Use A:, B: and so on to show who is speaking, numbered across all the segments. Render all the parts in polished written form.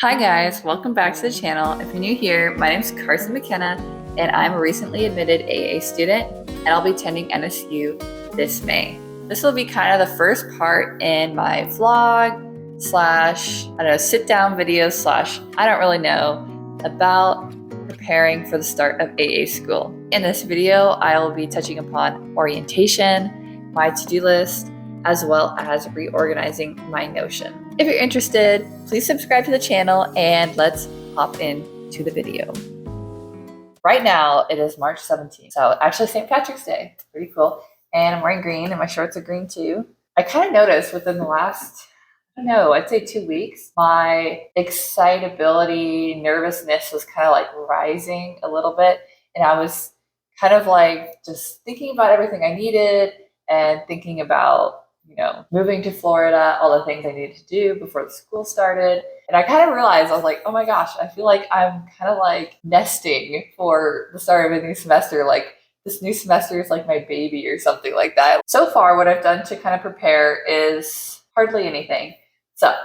A: Hi guys, welcome back to the channel. If you're new here, my name is Carson McKenna and I'm a recently admitted AA student and I'll be attending NSU this May. This will be kind of the first part in my vlog slash, sit down video slash, I don't really know, about preparing for the start of AA school. In this video, I will be touching upon orientation, my to-do list, as well as reorganizing my Notion. If you're interested, please subscribe to the channel and let's hop into the video. Right now, it is March 17th, so actually St. Patrick's Day. Pretty cool. And I'm wearing green and my shorts are green too. I kind of noticed within the last, I'd say 2 weeks, my excitability, nervousness was kind of like rising a little bit. And I was kind of like just thinking about everything I needed and thinking about moving to Florida, all the things I needed to do before the school started. And I kind of realized, I was like, oh my gosh, I feel like I'm kind of like nesting for the start of a new semester. Like this new semester is like my baby or something like that. So far, what I've done to kind of prepare is hardly anything. So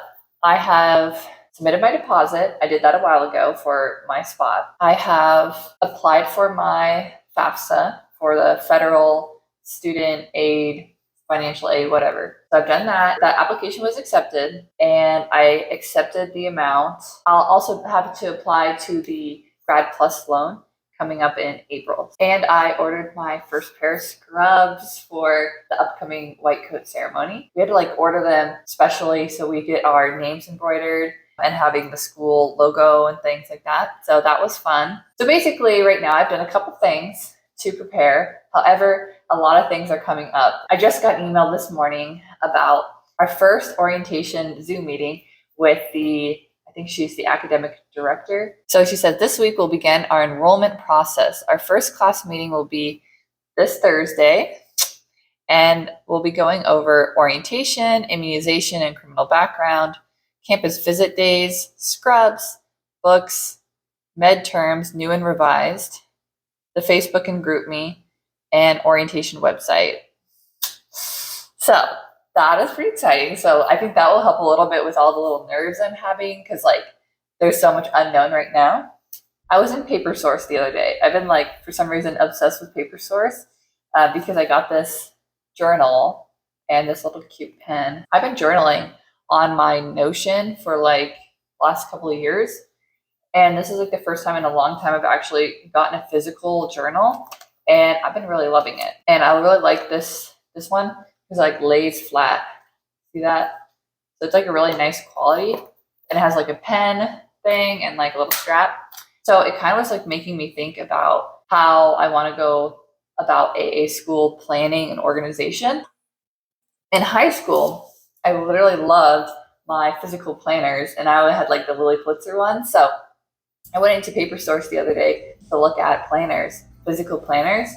A: I have submitted my deposit. I did that a while ago for my spot. I have applied for my FAFSA for the federal student aid, financial aid, whatever. So I've done that. That application was accepted and I accepted the amount. I'll also have to apply to the Grad Plus loan coming up in April. And I ordered my first pair of scrubs for the upcoming white coat ceremony. We had to order them specially so we get our names embroidered and having the school logo and things like that. So that was fun. So basically right now I've done a couple things to prepare. However, a lot of things are coming up. I just got an email this morning about our first orientation Zoom meeting with I think she's the academic director. So she said, this week we'll begin our enrollment process. Our first class meeting will be this Thursday, and we'll be going over orientation, immunization, and criminal background, campus visit days, scrubs, books, med terms, new and revised, the Facebook and GroupMe, and orientation website. So that is pretty exciting. So I think that will help a little bit with all the little nerves I'm having because there's so much unknown right now. I was in PaperSource the other day. I've been for some reason obsessed with PaperSource because I got this journal and this little cute pen. I've been journaling on my Notion for last couple of years. And this is the first time in a long time I've actually gotten a physical journal, and I've been really loving it. And I really like this one because it lays flat. See that? So it's a really nice quality, and it has a pen thing and a little strap. So it kind of was making me think about how I want to go about AA school planning and organization. In high school, I literally loved my physical planners, and I had the Lilly Pulitzer one. So I went into PaperSource the other day to look at planners, physical planners,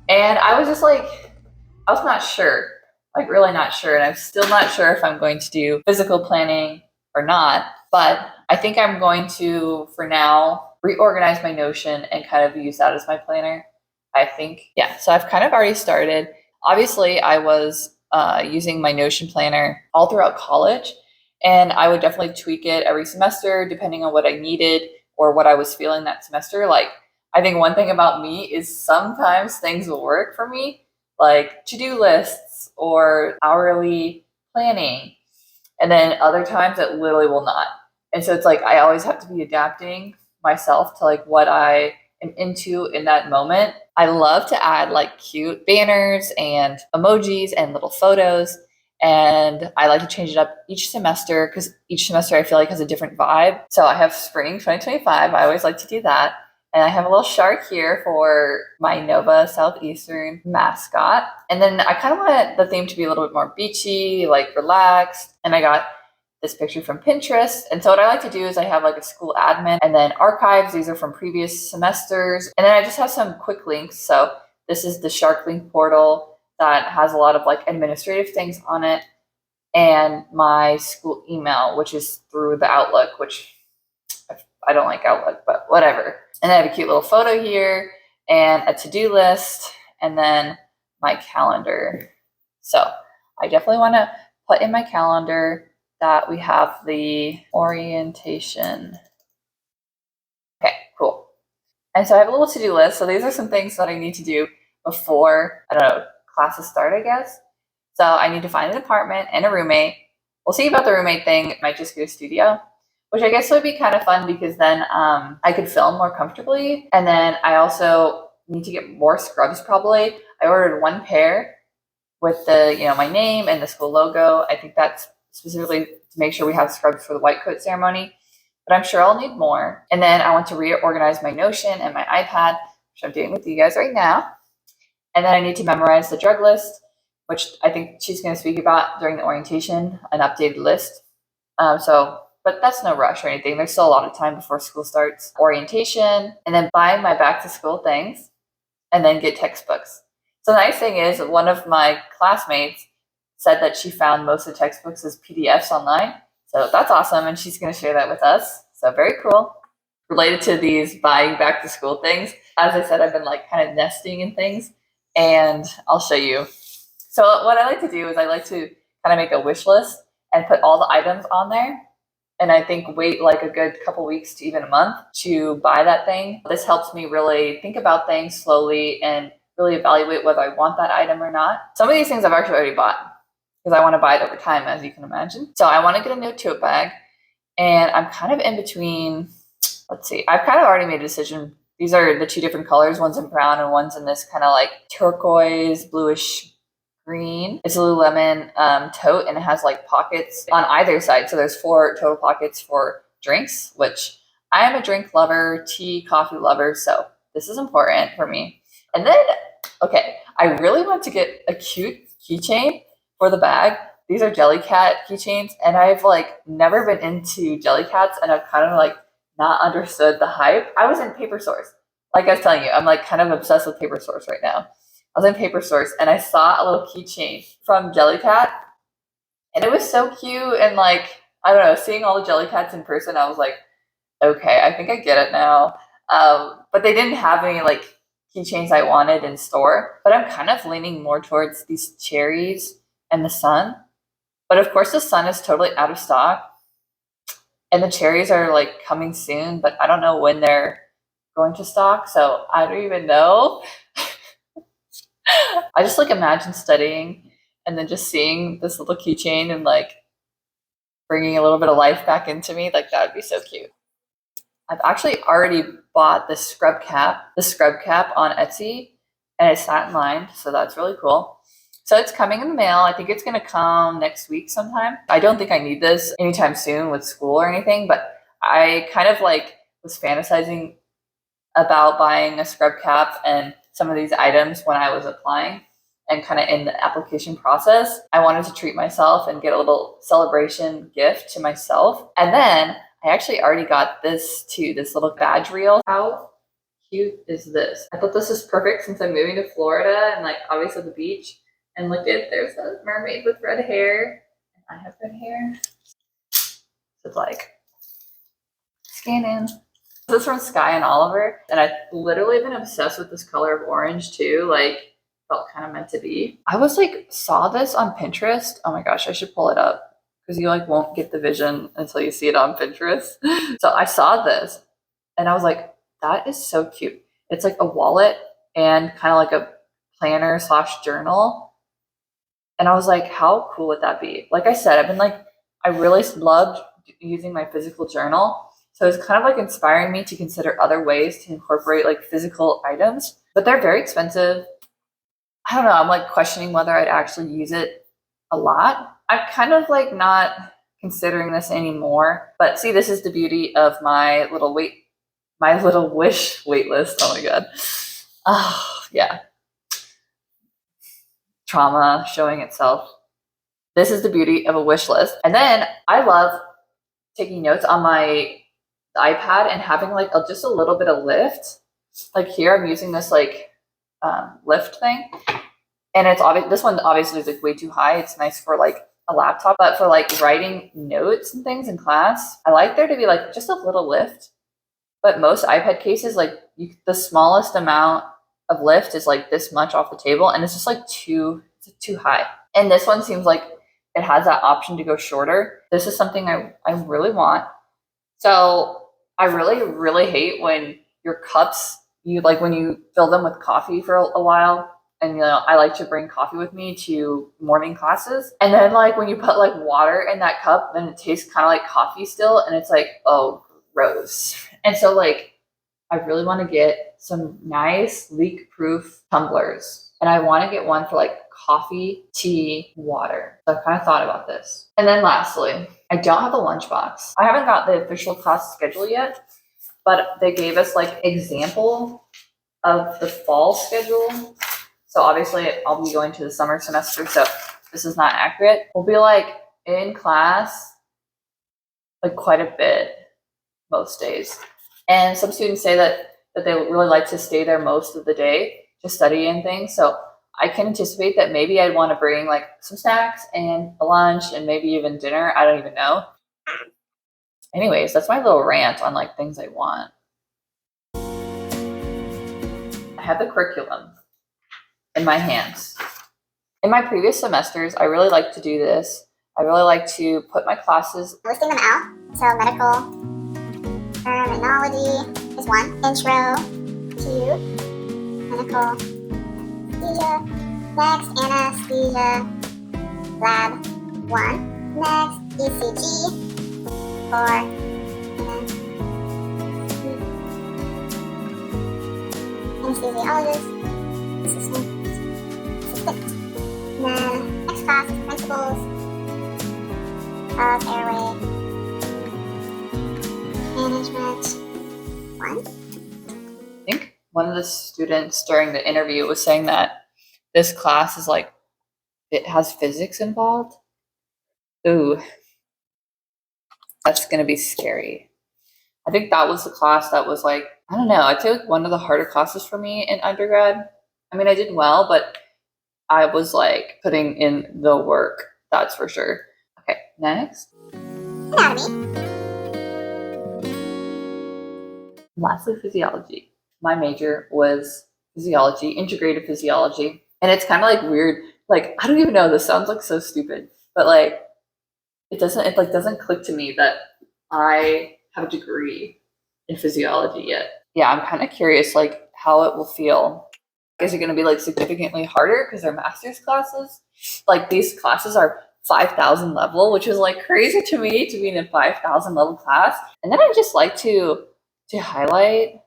A: and I was just I was not sure, really not sure, and I'm still not sure if I'm going to do physical planning or not, but I think I'm going to, for now, reorganize my Notion and kind of use that as my planner, I think. Yeah, so I've kind of already started. Obviously, I was using my Notion planner all throughout college, and I would definitely tweak it every semester depending on what I needed or what I was feeling that semester. I think one thing about me is sometimes things will work for me, like to-do lists or hourly planning. And then other times it literally will not. And so it's I always have to be adapting myself to what I am into in that moment. I love to add cute banners and emojis and little photos. And I like to change it up each semester because each semester I feel has a different vibe. So I have spring 2025. I always like to do that. And I have a little shark here for my Nova Southeastern mascot. And then I kind of want the theme to be a little bit more beachy, relaxed. And I got this picture from Pinterest. And so what I like to do is I have a school admin and then archives. These are from previous semesters. And then I just have some quick links. So this is the Shark Link portal that has a lot of administrative things on it, and my school email, which is through the Outlook, which I don't like Outlook, but whatever. And I have a cute little photo here and a to-do list and then my calendar. So I definitely want to put in my calendar that we have the orientation. Okay, cool. And so I have a little to-do list. So these are some things that I need to do before, I don't know, classes start, I guess. So I need to find an apartment and a roommate. We'll see about the roommate thing. It might just be a studio, which I guess would be kind of fun because then I could film more comfortably. And then I also need to get more scrubs probably. I ordered one pair with the, my name and the school logo. I think that's specifically to make sure we have scrubs for the white coat ceremony, but I'm sure I'll need more. And then I want to reorganize my Notion and my iPad, which I'm doing with you guys right now. And then I need to memorize the drug list, which I think she's going to speak about during the orientation, an updated list. But that's no rush or anything. There's still a lot of time before school starts. Orientation, and then buy my back to school things, and then get textbooks. So the nice thing is one of my classmates said that she found most of the textbooks as PDFs online. So that's awesome, and she's going to share that with us. So very cool. Related to these buying back to school things, as I said, I've been like kind of nesting in things, and I'll show you. So what I like to do is I like to kind of make a wish list and put all the items on there. And I think wait like a good couple weeks to even a month to buy that thing. This helps me really think about things slowly and really evaluate whether I want that item or not. Some of these things I've actually already bought because I want to buy it over time, as you can imagine. So I want to get a new tote bag, and I'm kind of in between. Let's see, I've kind of already made a decision. These are the two different colors. One's in brown and one's in this kind of like turquoise, bluish green. It's a Lululemon tote, and it has like pockets on either side. So there's 4 total pockets for drinks, which I am a drink lover, tea, coffee lover. So this is important for me. And then, okay, I really want to get a cute keychain for the bag. These are Jellycat keychains, and I've like never been into Jellycats, and I've kind of like not understood the hype. I was in Paper Source. Like I was telling you, I'm like kind of obsessed with Paper Source right now. I was in Paper Source and I saw a little keychain from Jellycat, and it was so cute. And like, I don't know, seeing all the Jellycats in person, I was like, okay, I think I get it now. But they didn't have any like keychains I wanted in store. But I'm kind of leaning more towards these cherries and the sun. But of course, the sun is totally out of stock. And the cherries are like coming soon, but I don't know when they're going to stock. So I don't even know. I just like imagine studying and then just seeing this little keychain and like bringing a little bit of life back into me. Like that would be so cute. I've actually already bought the scrub cap on Etsy, and it's satin lined. So that's really cool. So it's coming in the mail. I think it's going to come next week sometime. I don't think I need this anytime soon with school or anything, but I kind of like was fantasizing about buying a scrub cap and some of these items when I was applying and kind of in the application process. I wanted to treat myself and get a little celebration gift to myself. And then I actually already got this too, this little badge reel. How cute is this? I thought this is perfect since I'm moving to Florida and like obviously the beach. And look at, there's a mermaid with red hair. And I have red hair. So it's like, scan in. This is from Sky and Oliver. And I've literally been obsessed with this color of orange too. Like, felt kind of meant to be. I was like, saw this on Pinterest. Oh my gosh, I should pull it up. Because you like won't get the vision until you see it on Pinterest. So I saw this and I was like, that is so cute. It's like a wallet and kind of like a planner / journal. And I was like, how cool would that be? Like I said, I really loved using my physical journal. So it's kind of like inspiring me to consider other ways to incorporate like physical items, but they're very expensive. I don't know. I'm like questioning whether I'd actually use it a lot. I'm kind of like not considering this anymore, but see, this is the beauty of my little wish wait list. Oh my God. Oh yeah. Trauma showing itself. This is the beauty of a wish list. And then I love taking notes on my iPad and having like just a little bit of lift. Like here, I'm using this like lift thing, and it's obvious. This one obviously is like way too high. It's nice for like a laptop, but for like writing notes and things in class, I like there to be like just a little lift. But most iPad cases, like the smallest amount of lift is like this much off the table, and it's just like too high. And this one seems like it has that option to go shorter. This is something I really want. So I really, really hate when your cups, you like when you fill them with coffee for a while. And I like to bring coffee with me to morning classes. And then like when you put like water in that cup, then it tastes kind of like coffee still. And it's like, oh, gross. And so like I really want to get some nice leak-proof tumblers. And I want to get one for like coffee, tea, water. So I've kind of thought about this. And then lastly, I don't have a lunchbox. I haven't got the official class schedule yet, but they gave us like example of the fall schedule. So obviously I'll be going to the summer semester, so this is not accurate. We'll be like in class like quite a bit most days. And some students say that they really like to stay there most of the day to study and things. So I can anticipate that maybe I'd want to bring like some snacks and a lunch and maybe even dinner. I don't even know. Anyways, that's my little rant on like things I want. I have the curriculum in my hands. In my previous semesters, I really like to do this. I really like to put my classes,
B: listing them out. So medical, terminology is one. Intro to medical anesthesia. Next, anesthesia lab 1. Next, ECG for anesthesiologist, assistant. And then next class is principles of airway management 1.
A: I think one of the students during the interview was saying that this class is like, it has physics involved. Ooh, that's going to be scary. I think that was the class that was like, I don't know, I'd say like one of the harder classes for me in undergrad. I mean, I did well, but I was like putting in the work, that's for sure. Okay, next.
B: Anatomy.
A: Lastly, physiology. My major was physiology, integrative physiology. And it's kind of like weird. Like, I don't even know, this sounds like so stupid, but like, it doesn't click to me that I have a degree in physiology yet. Yeah, I'm kind of curious like how it will feel. Is it going to be like significantly harder because they're master's classes? Like these classes are 5,000 level, which is like crazy to me to be in a 5,000 level class. And then I just like to highlight.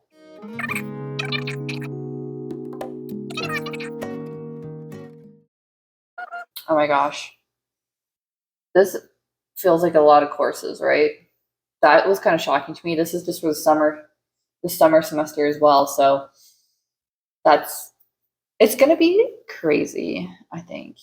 A: Oh my gosh. This feels like a lot of courses, right? That was kind of shocking to me. This is just for the summer semester as well. So it's going to be crazy, I think.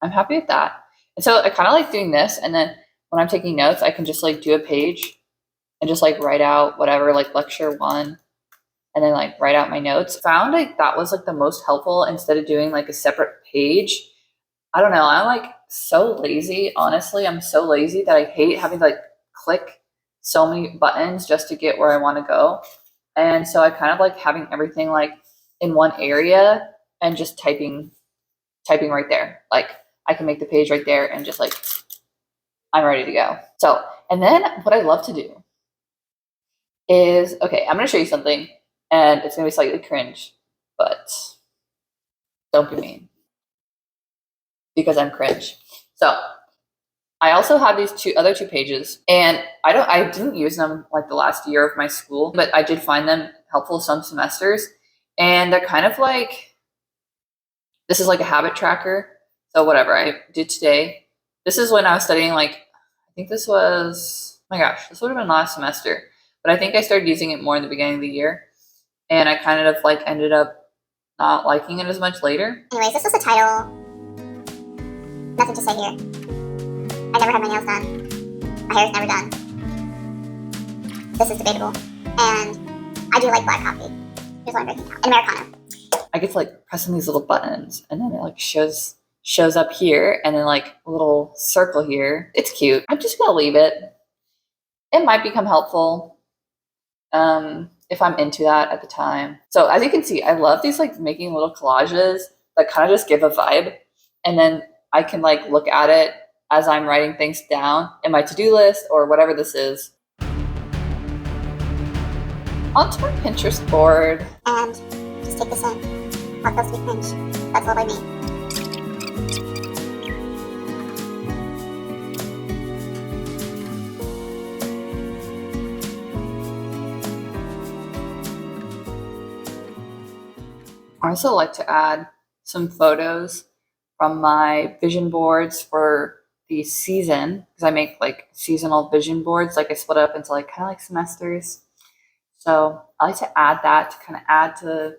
A: I'm happy with that. And so I kind of like doing this. And then when I'm taking notes, I can just like do a page and just like write out whatever, like lecture 1, and then like write out my notes. Found like that was like the most helpful instead of doing like a separate page. I don't know. I'm like so lazy. Honestly, I'm so lazy that I hate having to like click so many buttons just to get where I want to go. And so I kind of like having everything like in one area and just typing right there. Like I can make the page right there and just like, I'm ready to go. So, and then what I love to do is, okay, I'm going to show you something and it's going to be slightly cringe, but don't be mean because I'm cringe. So I also have these other two pages, and I didn't use them like the last year of my school, but I did find them helpful some semesters. And they're kind of like, this is like a habit tracker. So whatever I did today, this is when I was studying, like, I think this was, oh my gosh, this would have been last semester, but I think I started using it more in the beginning of the year. And I kind of like ended up not liking it as much later.
B: Anyways, this was the title. Nothing to say here. I never had my nails done. My hair's never done. This is debatable. And I do like black coffee. Here's what I'm drinking now. An Americano.
A: I get to like press on these little buttons and then it like shows up here and then like a little circle here. It's cute. I'm just gonna leave it. It might become helpful. if I'm into that at the time. So as you can see, I love these like making little collages that kind of just give a vibe. And then I can like look at it as I'm writing things down in my to-do list or whatever this is. Onto my Pinterest board.
B: And just take this in. How it feels to be cringe. That's all by me.
A: I also like to add some photos from my vision boards for the season because I make like seasonal vision boards. Like I split it up into like kind of like semesters. So I like to add that to kind of add to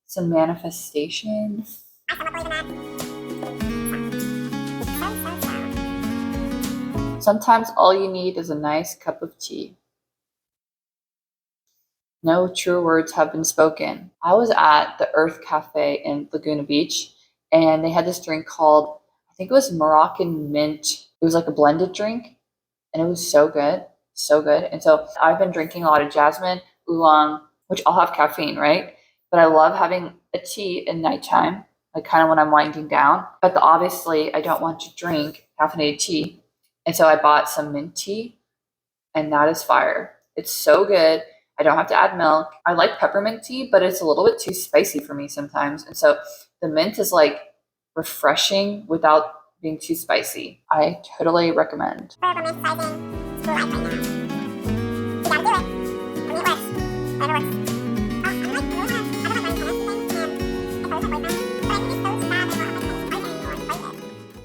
A: some manifestation. Sometimes all you need is a nice cup of tea. No true words have been spoken. I was at the Earth Cafe in Laguna Beach, and they had this drink called, I think it was Moroccan mint. It was like a blended drink, and it was so good, so good. And so I've been drinking a lot of jasmine, oolong, which all have caffeine, right? But I love having a tea at nighttime, like kind of when I'm winding down. But obviously, I don't want to drink caffeinated tea. And so I bought some mint tea, and that is fire. It's so good. I don't have to add milk. I like peppermint tea, but it's a little bit too spicy for me sometimes. And so the mint is like refreshing without being too spicy. I totally recommend.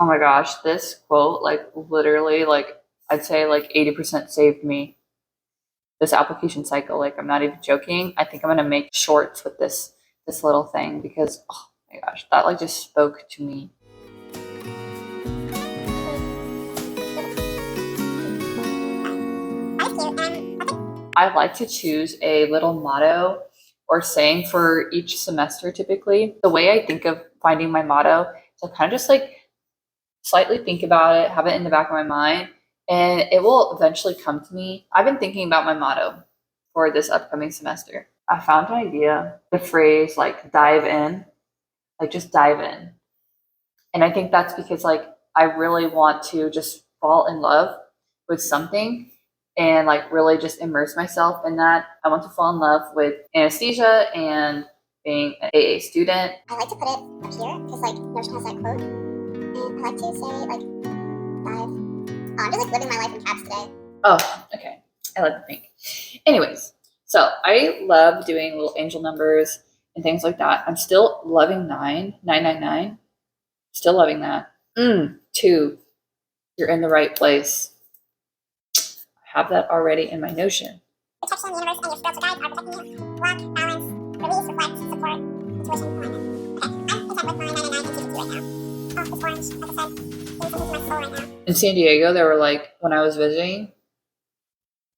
A: Oh my gosh, this quote, like literally, like I'd say like 80% saved me this application cycle. Like I'm not even joking. I think I'm gonna make shorts with this little thing because oh my gosh, that like just spoke to me. I like to choose a little motto or saying for each semester typically. The way I think of finding my motto is I kind of just like slightly think about it, have it in the back of my mind, and it will eventually come to me. I've been thinking about my motto for this upcoming semester. I found an idea, the phrase like dive in, like just dive in. And I think that's because like I really want to just fall in love with something and like really just immerse myself in that. I want to fall in love with anesthesia and being an AA student.
B: I like to put it up here because like Notion has that quote. And I like to say like dive. Oh, I'm just like living my life in caps today.
A: Oh, okay. I like the pink. Anyways, so I love doing little angel numbers and things like that. I'm still loving 999. Still loving that. 2. You're in the right place. I have that already in my Notion.
B: Protection, the universe, and your spiritual guides are protecting you. Block, balance, release, reflect, support, intuition, alignment. Okay, I'm content with my 999 and keep it right now. Oh, it's orange, like I said, doing something to my soul right now.
A: In San Diego, there were like, when I was visiting,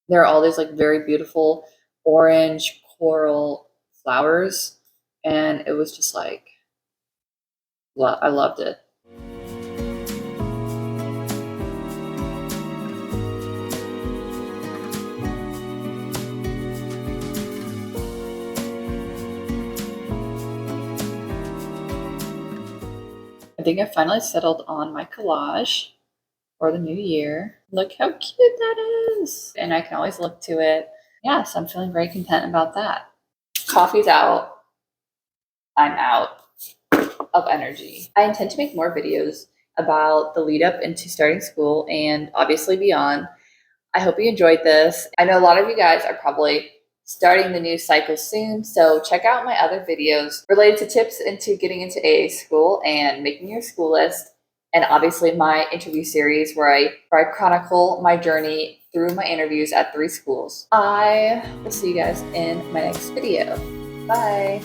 A: there are all these like very beautiful orange coral flowers. And it was just like, I loved it. I think I finally settled on my collage for the new year. Look how cute that is. And I can always look to it. Yeah, so I'm feeling very content about that. Coffee's out. I'm out of energy. I intend to make more videos about the lead up into starting school and obviously beyond. I hope you enjoyed this. I know a lot of you guys are probably starting the new cycle soon, so check out my other videos related to tips into getting into AA school and making your school list, and obviously my interview series where I chronicle my journey through my interviews at 3 schools. I will see you guys in my next video. Bye.